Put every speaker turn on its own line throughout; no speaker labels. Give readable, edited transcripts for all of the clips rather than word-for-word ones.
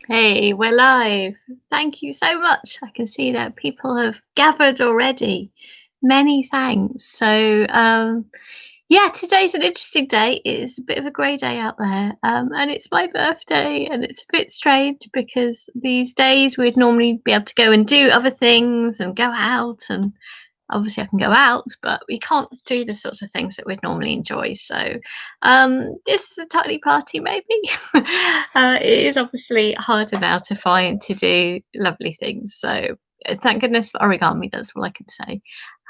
Hey, we're live. Thank you so much. I can see that people have gathered already. Many thanks. Yeah, today's an interesting day. It's a bit of a grey day out there, and it's my birthday, and it's a bit strange because these days we'd normally be able to go and do other things and go out, and obviously I can go out, but we can't do the sorts of things that we'd normally enjoy. This is a tiny party, maybe. It is obviously harder now to find to do lovely things. Thank goodness for origami. That's all I can say.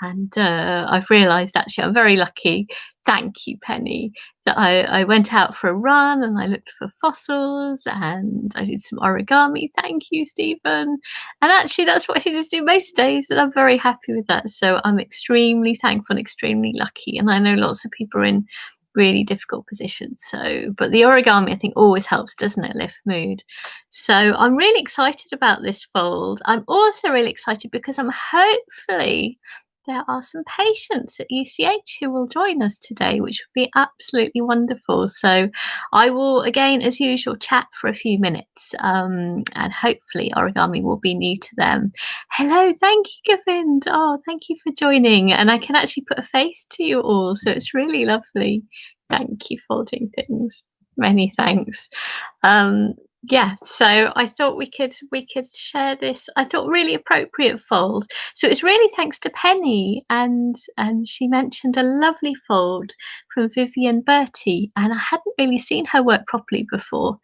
And I've realised actually I'm very lucky. Thank you, Penny, that I went out for a run and I looked for fossils and I did some origami. Thank you, Stephen. And actually, that's what I just do most days, and I'm very happy with that. So I'm extremely thankful and extremely lucky. And I know lots of people are in really difficult positions. But the origami, I think, always helps, doesn't it, lift mood? So I'm really excited about this fold. I'm also really excited because I'm hopefully there are some patients at UCH who will join us today, which would be absolutely wonderful. So I will, again, as usual, chat for a few minutes, and hopefully origami will be new to them. Hello, thank you, Govind. Oh, thank you for joining. And I can actually put a face to you all, so it's really lovely. Thank you, folding things. Many thanks. Yeah, so I thought we could share this. I thought really appropriate fold. So it's really thanks to Penny, and she mentioned a lovely fold from Vivian Bertie, and I hadn't really seen her work properly before.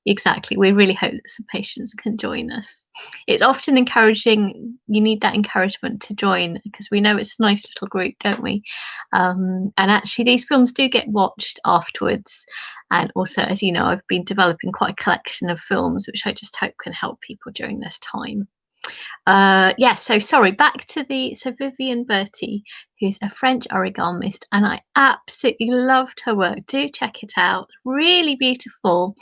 Exactly. We really hope that some patients can join us. It's often encouraging. You need that encouragement to join because we know it's a nice little group, don't we? And actually, these films do get watched afterwards. And also, as you know, I've been developing quite a collection of films, which I just hope can help people during this time. Yeah, so sorry, back to Vivian Bertie, who's a French origamist, and I absolutely loved her work. Do check it out. Really beautiful.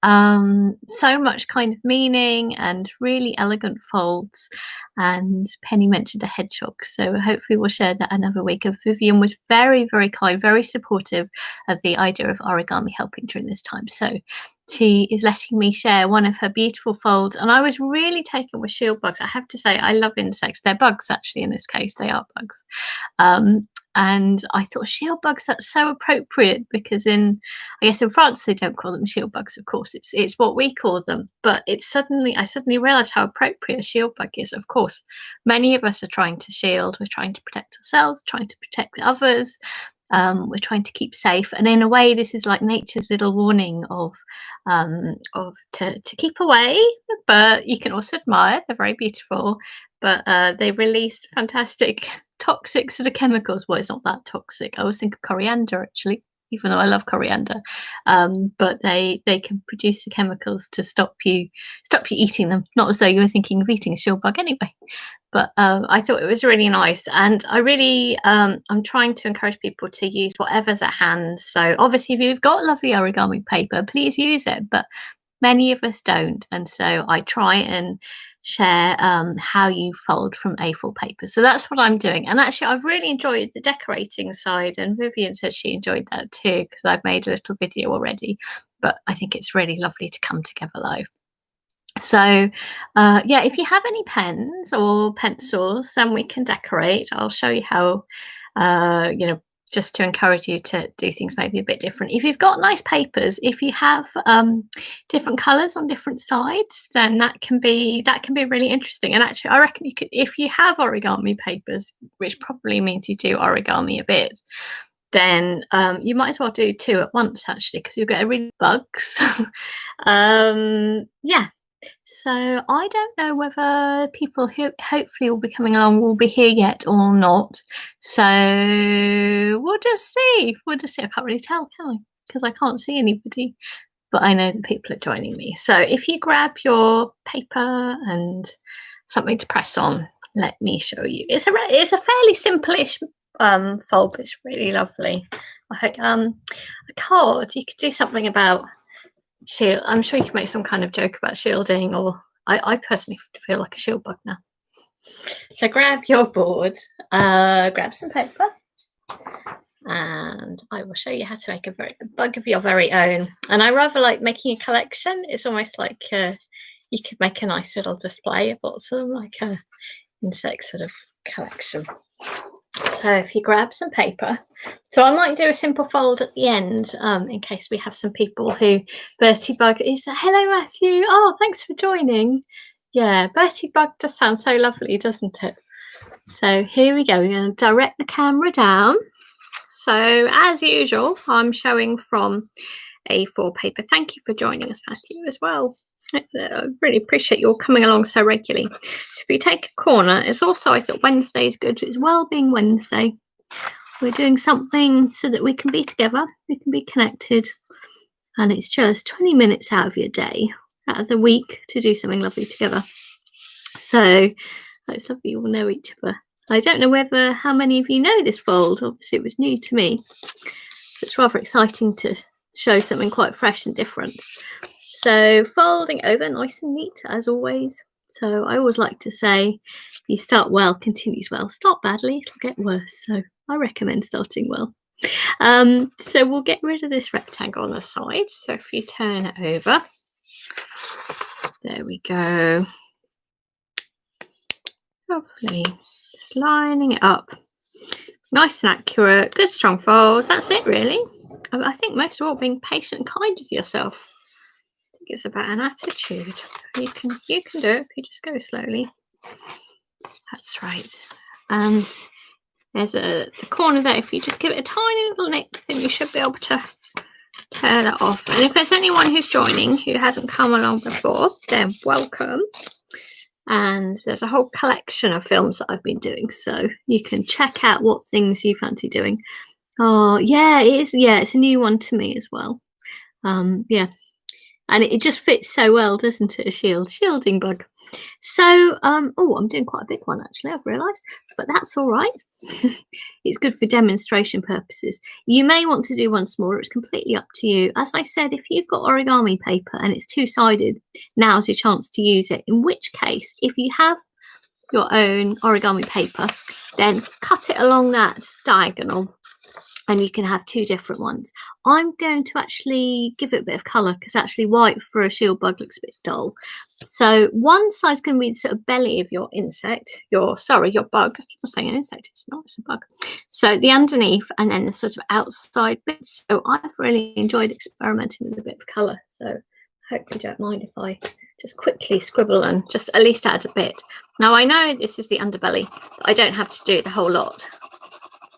So much kind of meaning and really elegant folds. And Penny mentioned a hedgehog, so hopefully we'll share that another week. And Vivian was very, very kind, very supportive of the idea of origami helping during this time. So she is letting me share one of her beautiful folds, and I was really taken with shield bugs. I have to say, I love insects. They're bugs, actually, in this case. They are bugs. Um, and I thought shield bugs, that's so appropriate because I guess in France they don't call them shield bugs, of course. It's what we call them. But I suddenly realised how appropriate a shield bug is. Of course, many of us are trying to shield. We're trying to protect ourselves, trying to protect others. We're trying to keep safe, and in a way, this is like nature's little warning to keep away. But you can also admire; they're very beautiful. But they release fantastic toxic sort of chemicals. Well, it's not that toxic. I always think of coriander actually, even though I love coriander. But they can produce the chemicals to stop you eating them. Not as though you were thinking of eating a shield bug anyway. But I thought it was really nice, and I really I'm trying to encourage people to use whatever's at hand. So obviously, if you've got lovely origami paper, please use it. But many of us don't, and so I try and share how you fold from A4 paper. So that's what I'm doing. And actually, I've really enjoyed the decorating side, and Vivian said she enjoyed that too because I've made a little video already. But I think it's really lovely to come together live. So, yeah, if you have any pens or pencils, then we can decorate. I'll show you how, just to encourage you to do things maybe a bit different. If you've got nice papers, if you have different colours on different sides, then that can be really interesting. And actually, I reckon you could, if you have origami papers, which probably means you do origami a bit, then you might as well do two at once actually, because you'll get really bugs. Yeah. So I don't know whether people who hopefully will be coming along will be here yet or not. So we'll just see. We'll just see. I can't really tell, can I? Because I can't see anybody. But I know that people are joining me. So if you grab your paper and something to press on, let me show you. It's a fairly simple-ish fold, but it's really lovely. I hope a card. You could do something about shield. I'm sure you can make some kind of joke about shielding, or I personally feel like a shield bug now. So grab your board, grab some paper, and I will show you how to make a bug of your very own. And I rather like making a collection. It's almost like you could make a nice little display of lots of them, like a insect sort of collection. So if you grab some paper, so I might do a simple fold at the end in case we have some people who Bertie Bug is. Hello, Matthew. Oh, thanks for joining. Yeah, Bertie Bug does sound so lovely, doesn't it? So here we go. We're going to direct the camera down. So as usual, I'm showing from A4 paper. Thank you for joining us, Matthew, as well. I really appreciate you all coming along so regularly. So if you take a corner, it's also, I thought Wednesday is good. It's Wellbeing Wednesday. We're doing something so that we can be together, we can be connected, and it's just 20 minutes out of your day, out of the week, to do something lovely together. So it's lovely you all know each other. I don't know how many of you know this fold. Obviously, it was new to me. It's rather exciting to show something quite fresh and different. So folding over nice and neat as always. So I always like to say, you start well, continues well. Start badly, it'll get worse. So I recommend starting well. So we'll get rid of this rectangle on the side. So if you turn it over, there we go. Lovely. Just lining it up. Nice and accurate. Good strong fold. That's it really. I think most of all being patient and kind with yourself. I think it's about an attitude. You can do it if you just go slowly. That's right. And there's the corner there. If you just give it a tiny little nick, then you should be able to tear that off. And if there's anyone who's joining who hasn't come along before, then welcome. And there's a whole collection of films that I've been doing, so you can check out what things you fancy doing. Oh yeah, it is. Yeah, it's a new one to me as well. Yeah, and it just fits so well, doesn't it? A shielding bug. So oh, I'm doing quite a big one actually, I've realised, but that's all right. It's good for demonstration purposes. You may want to do one smaller. It's completely up to you. As I said, if you've got origami paper and it's two-sided, now's your chance to use it. In which case, if you have your own origami paper, then cut it along that diagonal and you can have two different ones. I'm going to actually give it a bit of colour because actually white for a shield bug looks a bit dull. So one side's going to be the sort of belly of your insect, your bug. I keep on saying an insect, it's not, it's a bug. So the underneath and then the sort of outside bits. So I've really enjoyed experimenting with a bit of colour. So I hope you don't mind if I just quickly scribble and just at least add a bit. Now I know this is the underbelly, but I don't have to do the whole lot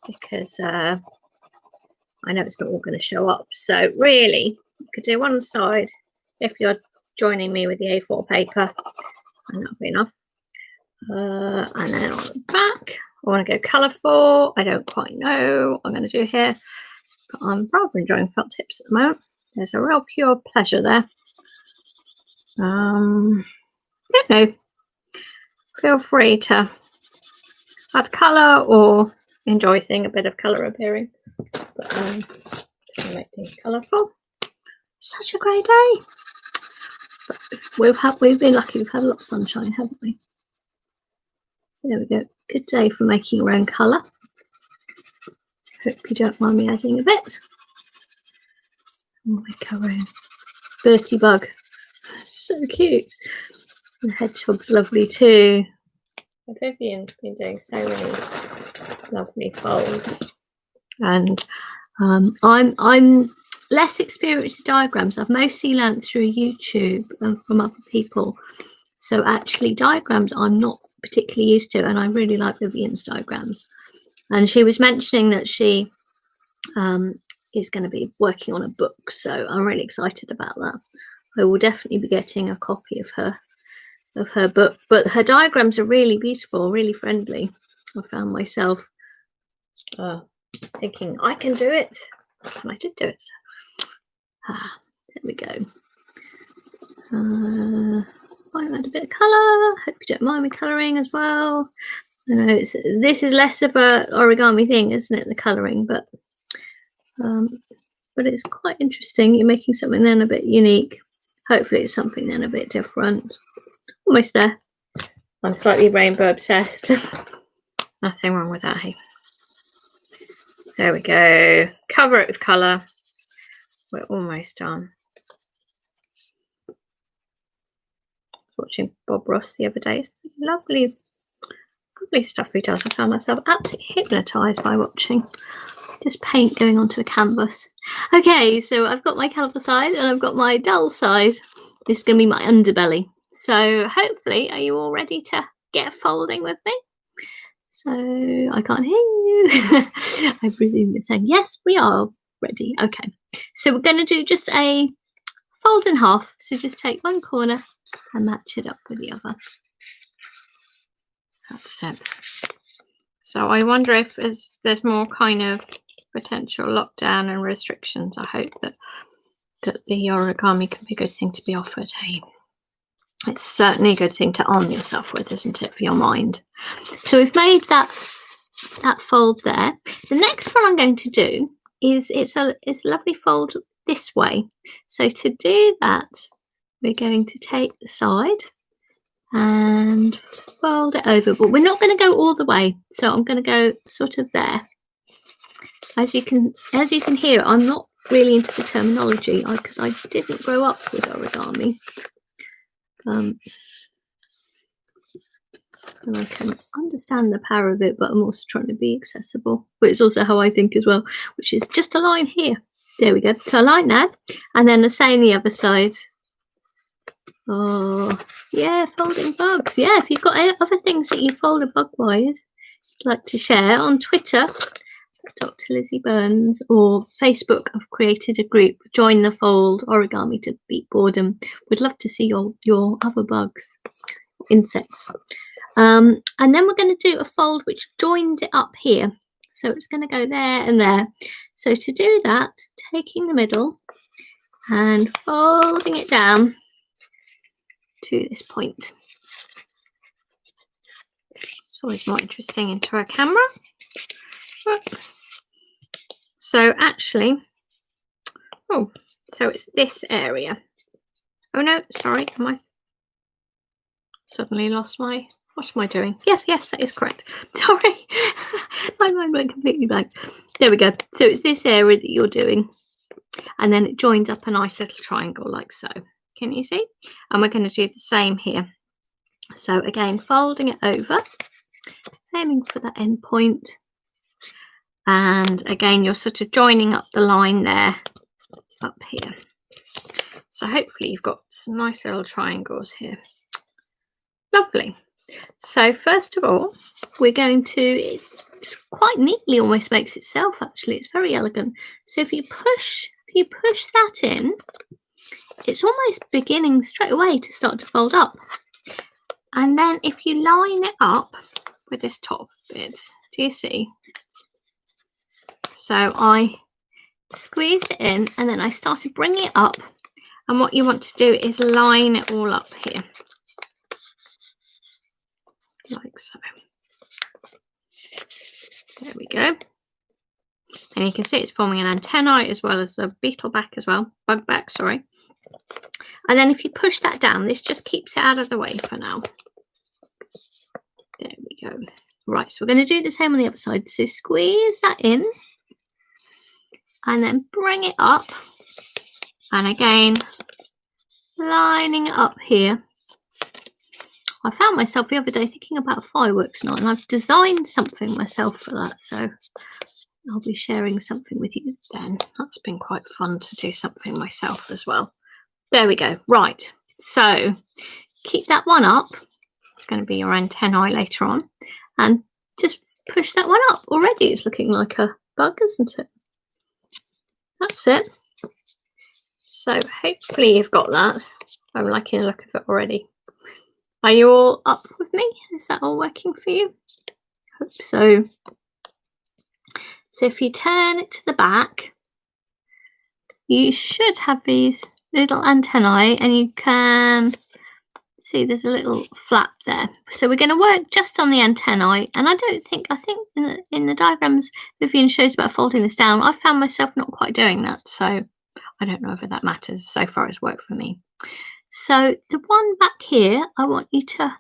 because I know it's not all going to show up. So really, you could do one side if you're joining me with the A4 paper, and that'll be enough. And then on the back, I want to go colourful. I don't quite know what I'm going to do here, but I'm rather enjoying felt tips at the moment. There's a real pure pleasure there. Don't know. Feel free to add colour or enjoy seeing a bit of colour appearing. But to make things colourful. Such a great day. But we've been lucky. We've had a lot of sunshine, haven't we? There we go. Good day for making your own colour. Hope you don't mind me adding a bit. Oh, my colour in. Bertie Bug. So cute. The hedgehog's lovely too. Vivian's been doing so many lovely folds. And I'm less experienced with diagrams. I've mostly learnt through YouTube and from other people. So actually diagrams I'm not particularly used to, and I really like Vivian's diagrams. And she was mentioning that she is going to be working on a book, so I'm really excited about that. I will definitely be getting a copy of her book, but her diagrams are really beautiful, really friendly. I found myself thinking I can do it, and I did do it. There we go. I'll add a bit of colour. Hope you don't mind me colouring as well. I know this is less of a origami thing, isn't it? The colouring, but it's quite interesting. You're making something then a bit unique. Hopefully, it's something then a bit different. Almost there. I'm slightly rainbow obsessed. Nothing wrong with that. Hey. There we go. Cover it with colour. We're almost done. watching Bob Ross the other day. It's lovely, lovely stuff he does. I found myself absolutely hypnotised by watching just paint going onto a canvas. Okay, so I've got my colourful side and I've got my dull side. This is going to be my underbelly. So hopefully, are you all ready to get folding with me? So I can't hear you. I presume you're saying yes, we are ready. Okay, so we're going to do just a fold in half. So just take one corner and match it up with the other. That's it. So I wonder if there's more kind of potential lockdown and restrictions. I hope that the origami can be a good thing to be offered. Hey, it's certainly a good thing to arm yourself with, isn't it, for your mind? So we've made that fold there. The next one I'm going to do is it's a lovely fold this way. So to do that, we're going to take the side and fold it over, but we're not going to go all the way. So I'm going to go sort of there. As you can hear, I'm not really into the terminology because I didn't grow up with origami. And I can understand the power of it, but I'm also trying to be accessible. But it's also how I think as well, which is just a line here. There we go. So a line there, and then the same the other side. Oh, yeah, folding bugs. Yeah, if you've got other things that you fold a bug-wise, you'd like to share on Twitter, Dr. Lizzie Burns, or Facebook, I've created a group, Join the Fold, Origami to Beat Boredom. We'd love to see your other bugs, insects. And then we're going to do a fold which joins it up here. So it's going to go there and there. So to do that, taking the middle and folding it down to this point. It's always more interesting into a camera. So actually, so it's this area. Oh no, sorry, I suddenly lost my, what am I doing? Yes, that is correct. Sorry, my mind went completely blank. There we go. So it's this area that you're doing, and then it joins up a nice little triangle like so. Can you see? And we're going to do the same here. So again, folding it over, aiming for the end point. And again, you're sort of joining up the line there, up here. So hopefully you've got some nice little triangles here. Lovely. So first of all, we're going to, it's quite neatly almost makes itself actually. It's very elegant. So if you push that in, it's almost beginning straight away to start to fold up. And then if you line it up with this top bit, do you see? So I squeezed it in and then I started bringing it up. And what you want to do is line it all up here. Like so. There we go. And you can see it's forming an antennae as well as a beetle back as well. Bug back, sorry. And then if you push that down, this just keeps it out of the way for now. There we go. Right, so we're going to do the same on the other side. So squeeze that in. And then bring it up. And again, lining it up here. I found myself the other day thinking about a fireworks night, and I've designed something myself for that. So I'll be sharing something with you then. That's been quite fun to do something myself as well. There we go. Right. So keep that one up. It's going to be your antennae later on. And just push that one up. Already it's looking like a bug, isn't it? That's it. So hopefully you've got that. I'm liking the look of it already. Are you all up with me? Is that all working for you? Hope so. So if you turn it to the back, you should have these little antennae, and you can see there's a little flap there. So we're going to work just on the antennae, and I think in the diagrams Vivian shows about folding this down, I found myself not quite doing that. So I don't know if that matters. So far it's worked for me. So the one back here, I want you to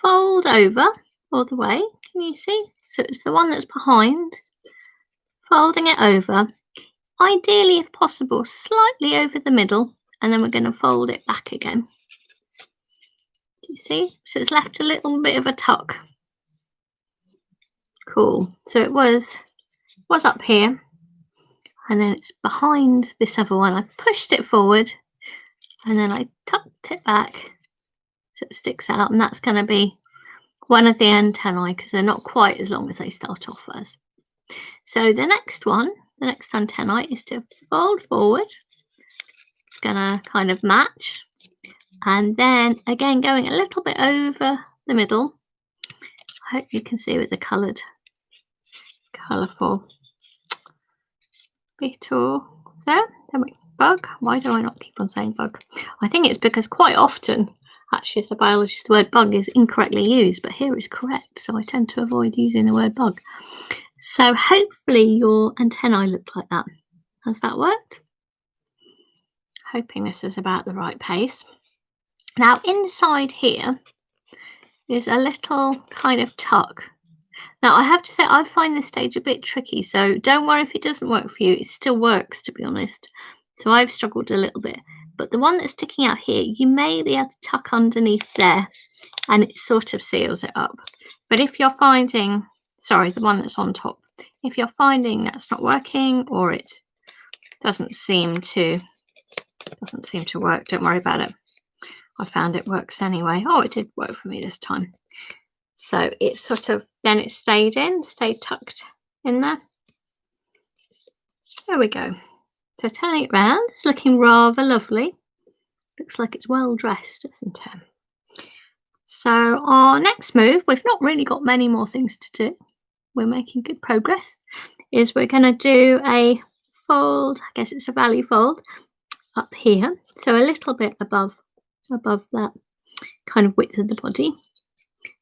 fold over all the way. Can you see? So it's the one that's behind. Folding it over. Ideally, if possible, slightly over the middle. And then we're going to fold it back again. Do you see? So it's left a little bit of a tuck. Cool. So it was up here, and then it's behind this other one. I pushed it forward, and then I tucked it back so it sticks out, and that's going to be one of the antennae because they're not quite as long as they start off as. So the next one, the next antennae, is to fold forward. It's going to kind of match, and then again going a little bit over the middle. I hope you can see with the colourful beetle there. Bug. Why do I not keep on saying bug? I think it's because quite often, actually, as a biologist, the word bug is incorrectly used, but here it's correct, so I tend to avoid using the word bug. So hopefully your antennae look like that. Has that worked? Hoping this is about the right pace. Now inside here is a little kind of tuck. Now I have to say I find this stage a bit tricky, so don't worry if it doesn't work for you. It still works, to be honest. So I've struggled a little bit. But the one that's sticking out here, you may be able to tuck underneath there and it sort of seals it up. But if you're finding, sorry, the one that's on top, if you're finding that's not working or it doesn't seem to work, don't worry about it. I found it works anyway. Oh, it did work for me this time. So it's sort of, then it stayed tucked in there. There we go. So turning it round, it's looking rather lovely. Looks like it's well dressed, doesn't it? So our next move, we've not really got many more things to do. We're making good progress. Is we're going to do a fold, I guess it's a valley fold, up here. So a little bit above that kind of width of the body.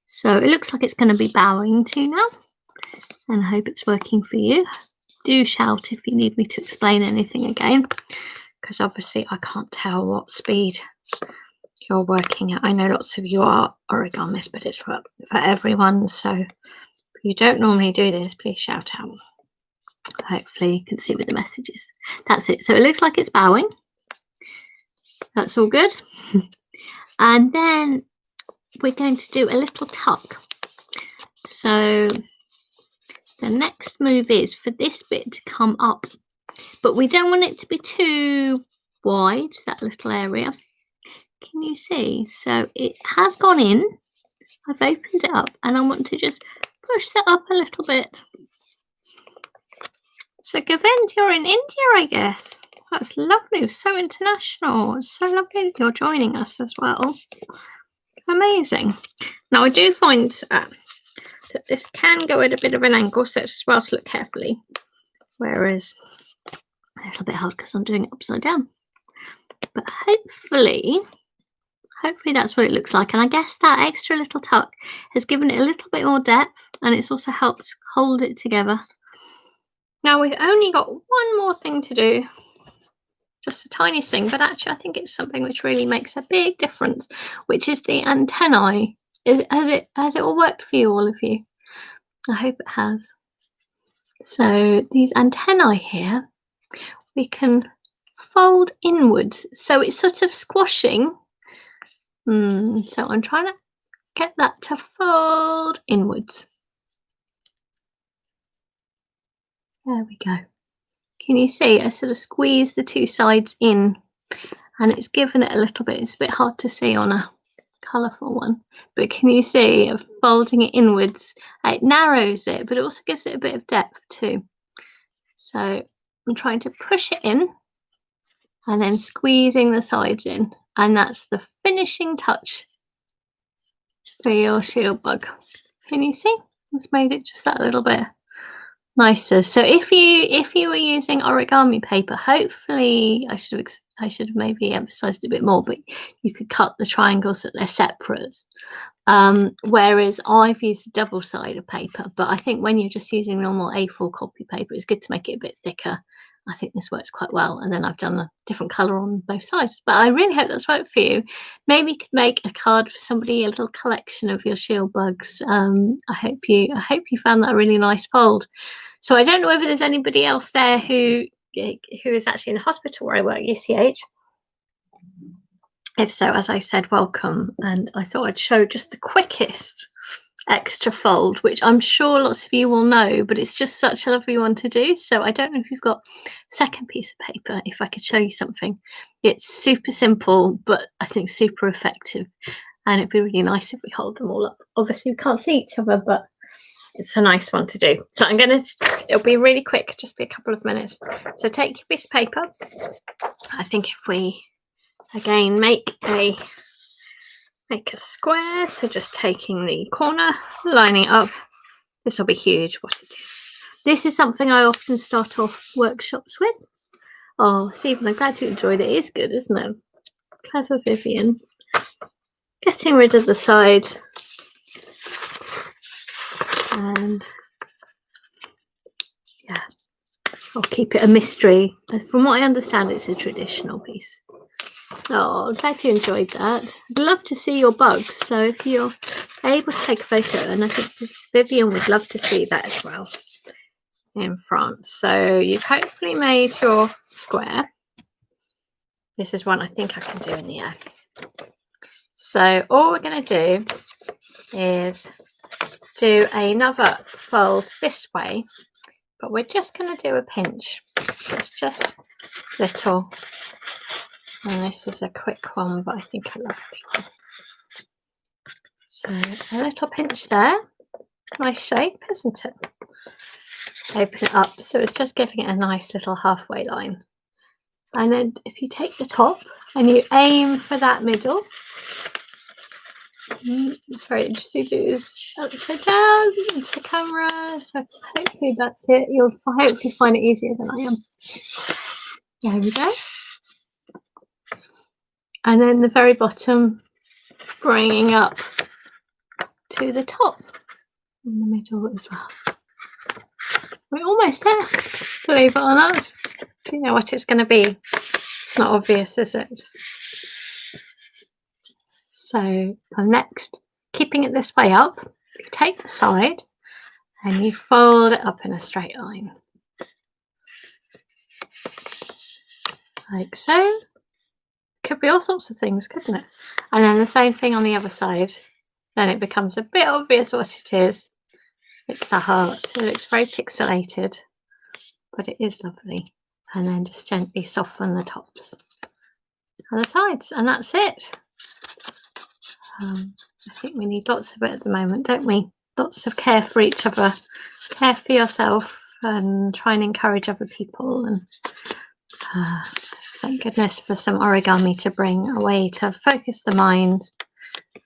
So it looks like it's going to be bowing to now. And I hope it's working for you. Do shout if you need me to explain anything again, because obviously I can't tell what speed you're working at. I know lots of you are origamists, but it's for everyone. So if you don't normally do this, please shout out. Hopefully you can see with the messages. That's it. So it looks like it's bowing. That's all good. And then we're going to do a little tuck. So the next move is for this bit to come up, but we don't want it to be too wide, that little area. Can you see? So it has gone in. I've opened it up and I want to just push that up a little bit. So Govind, you're in India, I guess. That's lovely. So international. It's so lovely that you're joining us as well. Amazing. Now I do find that this can go at a bit of an angle, so it's as well to look carefully. Whereas a little bit hard because I'm doing it upside down. But hopefully that's what it looks like. And I guess that extra little tuck has given it a little bit more depth, and it's also helped hold it together. Now we've only got one more thing to do. Just the tiniest thing, but actually I think it's something which really makes a big difference, which is the antennae. Has it all worked for you, all of you? I hope it has. So these antennae here, we can fold inwards. So it's sort of squashing. So I'm trying to get that to fold inwards. There we go. Can you see? I sort of squeeze the two sides in and it's given it a little bit. It's a bit hard to see on a colourful one, but can you see of folding it inwards? It narrows it, but it also gives it a bit of depth too. So I'm trying to push it in and then squeezing the sides in, and that's the finishing touch for your shield bug. Can you see? It's made it just that little bit nicer. So if you were using origami paper, hopefully I should have maybe emphasized it a bit more, but you could cut the triangles so they're separate. Whereas I've used double-sided paper, but I think when you're just using normal A4 copy paper, it's good to make it a bit thicker. I think this works quite well, and then I've done a different colour on both sides. But I really hope that's worked for you. Maybe you could make a card for somebody, a little collection of your shield bugs. I hope you found that a really nice fold. So I don't know whether there's anybody else there who is actually in the hospital where I work, UCH. If so, as I said, welcome. And I thought I'd show just the quickest extra fold, which I'm sure lots of you will know, but it's just such a lovely one to do. So I don't know if you've got a second piece of paper, if I could show you something. It's super simple, but I think super effective. And it'd be really nice if we hold them all up. Obviously, we can't see each other, but it's a nice one to do. So it'll be really quick, just be a couple of minutes. So take your piece of paper. I think if we, again, make a square, so just taking the corner, lining it up. This will be huge, what it is. This is something I often start off workshops with. Oh, Stephen, I'm glad you enjoyed it. It is good, isn't it? Clever Vivian. Getting rid of the side. And yeah, I'll keep it a mystery. From what I understand, it's a traditional piece. Oh, glad you enjoyed that. I'd love to see your bugs. So if you're able to take a photo, and I think Vivian would love to see that as well in France. So you've hopefully made your square. This is one I think I can do in the air. So all we're going to do is do another fold this way, but we're just going to do a pinch. It's just little. And this is a quick one, but I think a lovely one. So a little pinch there. Nice shape, isn't it? Open it up. So it's just giving it a nice little halfway line. And then if you take the top and you aim for that middle, it's very interesting to do this upside down into the camera. So hopefully that's it. You'll hopefully find it easier than I am. There we go. And then the very bottom, bringing up to the top in the middle as well. We're almost there, believe it or not. Do you know what it's going to be? It's not obvious, is it? So next, keeping it this way up, you take the side and you fold it up in a straight line. Like so. Could be all sorts of things, couldn't it? And then the same thing on the other side. Then it becomes a bit obvious what it is. It's a heart. It looks very pixelated, but it is lovely. And then just gently soften the tops and the sides, and that's it. I think we need lots of it at the moment, don't we? Lots of care for each other, care for yourself, and try and encourage other people. And thank goodness for some origami to bring a way to focus the mind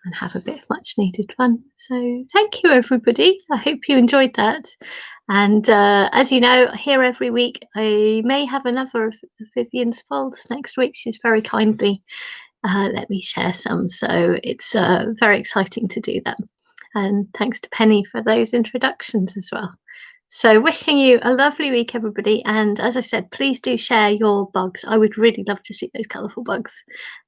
and have a bit of much needed fun. So thank you, everybody. I hope you enjoyed that. And as you know, here every week, I may have another of Vivian's folds next week. She's very kindly let me share some. So it's very exciting to do that. And thanks to Penny for those introductions as well. So wishing you a lovely week, everybody. And as I said, please do share your bugs. I would really love to see those colourful bugs.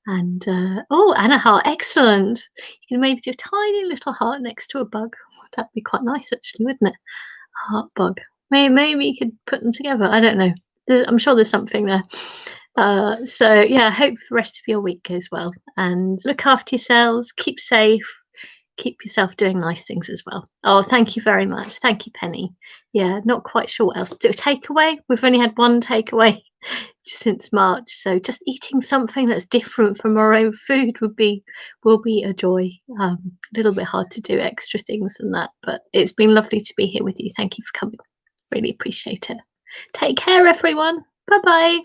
And, oh, and a heart. Excellent. You can maybe do a tiny little heart next to a bug. That'd be quite nice, actually, wouldn't it? A heart bug. Maybe you could put them together. I don't know. I'm sure there's something there. So, yeah, I hope the rest of your week goes well. And look after yourselves. Keep safe. Keep yourself doing nice things as well. Oh, thank you very much. Thank you, Penny. Yeah, not quite sure what else to do. Takeaway. We've only had one takeaway since March, so just eating something that's different from our own food will be a joy. A little bit hard to do extra things than that, but it's been lovely to be here with you. Thank you for coming. Really appreciate it. Take care, everyone. Bye bye.